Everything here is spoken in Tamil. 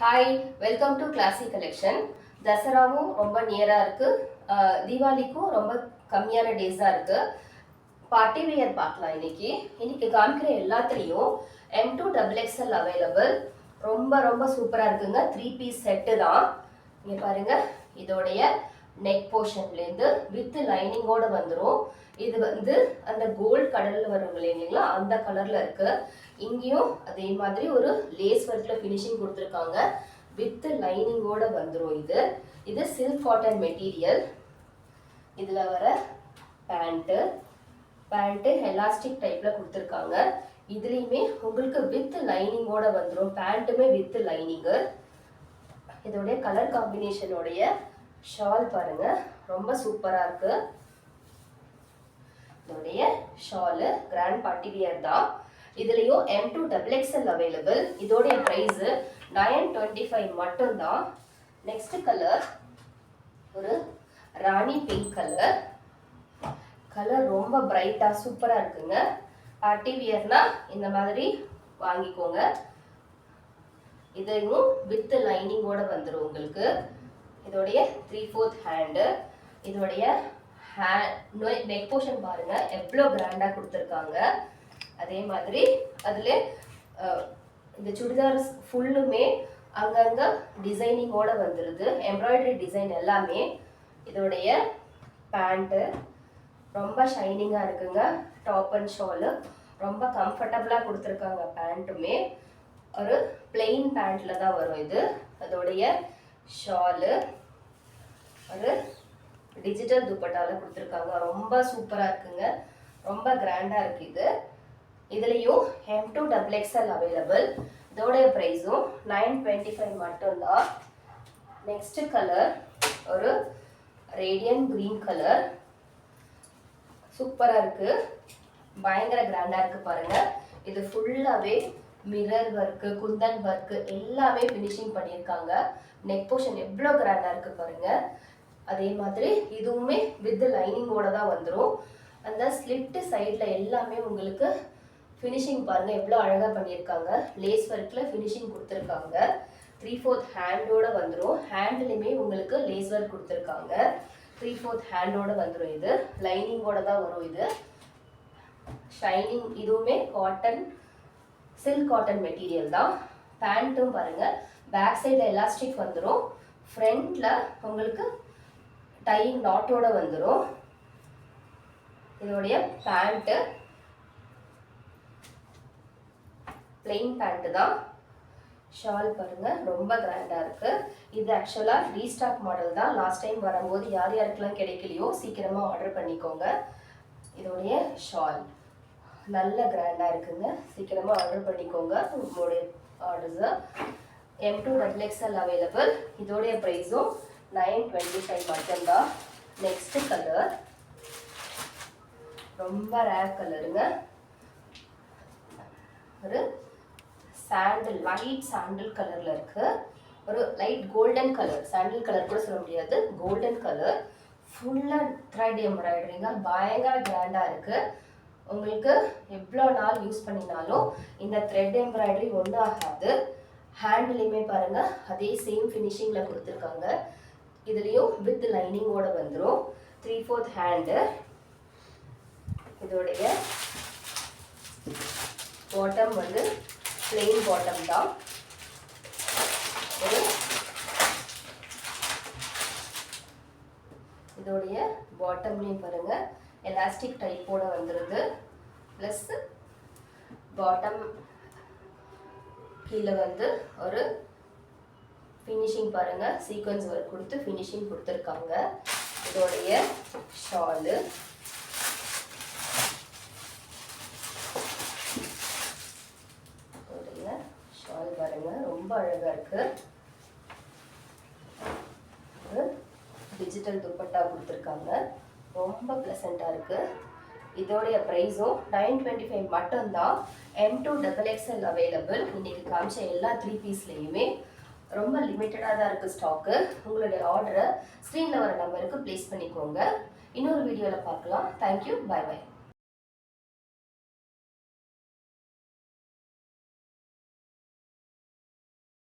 Hi, welcome to classy collection. தசராவும் ரொம்ப நியராக இருக்குது, தீபாவளிக்கும் ரொம்ப கம்மியான டேஸ் தான் இருக்குது. பார்ட்டி வியர் பார்க்கலாம். இன்னைக்கு காமிக்கிற எல்லாத்துலேயும் M2XXL அவைலபிள். ரொம்ப ரொம்ப சூப்பராக இருக்குங்க. 3 பீஸ் செட்டு தான். இங்கே பாருங்கள், இதோடைய நெக் போர்ஷன்லேருந்து வித் லைனிங்கோடு வந்துடும். இது அந்த கோல்டு கடலில் வரும் இல்லைங்களா, அந்த கலரில் இருக்குது. இங்கேயும் அதே மாதிரி ஒரு லேஸ் ஒர்க்கில் ஃபினிஷிங் கொடுத்துருக்காங்க. வித் லைனிங்கோடு வந்துடும். இது சில்க் காட்டன் மெட்டீரியல். இதில் வர பேண்ட்டு எலாஸ்டிக் டைப்பில் கொடுத்துருக்காங்க. இதுலேயுமே உங்களுக்கு வித் லைனிங்கோடு வந்துடும். பேண்ட்டுமே வித் லைனிங்கு. இதோடைய கலர் காம்பினேஷனோடைய ஷால் பாருங்க, ரொம்ப சூப்பராக இருக்கு. இதோடைய ஷாலு கிராண்ட் பார்ட்டி வியர் தான். இதுலயும் M2XXL அவைலபிள். இதோடைய பிரைஸ் 925 மட்டும்தான். நெக்ஸ்ட் கலர் ஒரு ராணி பிங்க் கலர் ரொம்ப பிரைட்டா சூப்பரா இருக்குங்க. பார்ட்டி வியர்னா இந்த மாதிரி வாங்கிக்கோங்க. இதையும் வித் லைனிங்கோட வந்துடும் உங்களுக்கு. இதோடைய 3/4 ஹேண்டு. இதோடைய நெக் போர்ஷன் பாருங்க, எவ்வளோ கிராண்டா கொடுத்துருக்காங்க. அதே மாதிரி அதில் இந்த சுடிதார் ஃபுல்லுமே அங்கங்கே டிசைனிங்கோட வந்துடுது. எம்ப்ராய்டரி டிசைன் எல்லாமே. இதோடைய பேண்ட்டு ரொம்ப ஷைனிங்காக இருக்குங்க. டாப் அண்ட் ஷாலு ரொம்ப கம்ஃபர்டபுளாக கொடுத்துருக்காங்க. பேண்ட்டுமே ஒரு பிளெயின் பேண்ட்டில் தான் வரும் இது. அதோடைய ஷாலு ஒரு டிஜிட்டல் துப்பட்டாவில் கொடுத்துருக்காங்க. ரொம்ப சூப்பராக இருக்குங்க. ரொம்ப கிராண்டாக இருக்குது. இதுலேயும் M2XXL அவைலபிள். இதோடைய ப்ரைஸும் 925 மட்டும்தான். நெக்ஸ்ட் கலர் ஒரு ரேடியன் கிரீன் கலர். சூப்பராக இருக்குது, பயங்கர கிராண்டாக இருக்குது பாருங்கள். இது ஃபுல்லாகவே மிரர் ஒர்க்கு, குந்தன் ஒர்க்கு எல்லாமே ஃபினிஷிங் பண்ணியிருக்காங்க. நெக் போர்ஷன் எவ்வளோ கிராண்டாக இருக்குது பாருங்கள். அதே மாதிரி இதுவுமே வித் லைனிங்கோட தான் வந்துடும். அந்த ஸ்லிட்டு சைடில் எல்லாமே உங்களுக்கு ஃபினிஷிங் பாருங்கள், எவ்வளோ அழகாக பண்ணியிருக்காங்க. லேஸ் ஒர்க்கில் ஃபினிஷிங் கொடுத்துருக்காங்க. 3/4 ஹேண்டோட வந்துடும். ஹேண்ட்லேயுமே உங்களுக்கு லேஸ் ஒர்க் கொடுத்துருக்காங்க. 3/4 ஹேண்டோட வந்துடும். இது லைனிங்கோட தான் வரும். இது ஷைனிங். இதுவுமே காட்டன், சில்க் காட்டன் மெட்டீரியல் தான். பேண்ட்டும் பாருங்கள், பேக் சைடில் எலாஸ்டிக் வந்துடும். ஃப்ரண்ட்டில் உங்களுக்கு டையிங் நாட்டோட வந்துடும். இதோடைய பேண்ட்டு பிளெயின் பேண்ட்டு தான். ஷால் பாருங்க, ரொம்ப கிராண்டாக இருக்குது. இது ஆக்சுவலாக ரீஸ்டாக் மாடல் தான். லாஸ்ட் டைம் வரும்போது யார் யாருக்கெல்லாம் கிடைக்கலையோ சீக்கிரமாக ஆர்டர் பண்ணிக்கோங்க. இதோடைய ஷால் நல்ல கிராண்டாக இருக்குங்க. சீக்கிரமாக ஆர்டர் பண்ணிக்கோங்க உங்களுடைய ஆர்டர்ஸை. M2XXL available. இதோடைய ப்ரைஸும் 925 மட்டும்தான். நெக்ஸ்ட் கலர் ரொம்ப ரேர் கலருங்க. ஒரு சாண்டில், லைட் சாண்டில் கலரில் இருக்கு. ஒரு லைட் கோல்டன் கலர், சாண்டில் கலர் கூட சொல்ல முடியாது, கோல்டன் கலர். ஃபுல்லாக த்ரெட் எம்ப்ராய்டரிங்க, பயங்கர கிராண்டாக இருக்குது. உங்களுக்கு எவ்வளோ நாள் யூஸ் பண்ணினாலும் இந்த த்ரெட் எம்ப்ராய்டரி ஒன்றும் ஆகாது. ஹேண்ட்லேயுமே பாருங்கள், அதே சேம் ஃபினிஷிங்கில் கொடுத்துருக்காங்க. இதுலேயும் வித் லைனிங்கோட வந்துடும். 3/4 ஹேண்டு. இதோடைய பாட்டம் பிளெயின் பாட்டம் தான். இதோடைய பாட்டம்லேயும் பாருங்க, எலாஸ்டிக் டைப்போட வந்துடுது. ப்ளஸ் பாட்டம் கீழே ஒரு ஃபினிஷிங் பாருங்க, சீக்வன்ஸ் ஒர்க் கொடுத்து ஃபினிஷிங் கொடுத்துருக்காங்க. இதோடைய ஷாலு ஷால் பாருங்க, ரொம்ப அழகா இருக்கு. டிஜிட்டல் துப்பட்டா கொடுத்துருக்காங்க. ரொம்ப ப்ளசண்ட்டாக இருக்கு. இதோடைய ப்ரைஸும் 925 மட்டும்தான். M2XXL available. இன்னைக்கு காமிச்ச எல்லா 3 பீஸ்லேயுமே ரொம்ப லிமிட்டடாக தான் இருக்குது ஸ்டாக்கு. உங்களுடைய ஆர்டரை ஸ்க்ரீனில் வர நம்பருக்கு ப்ளேஸ் பண்ணிக்கோங்க. இன்னொரு வீடியோவில் பார்க்கலாம். Thank you, bye by.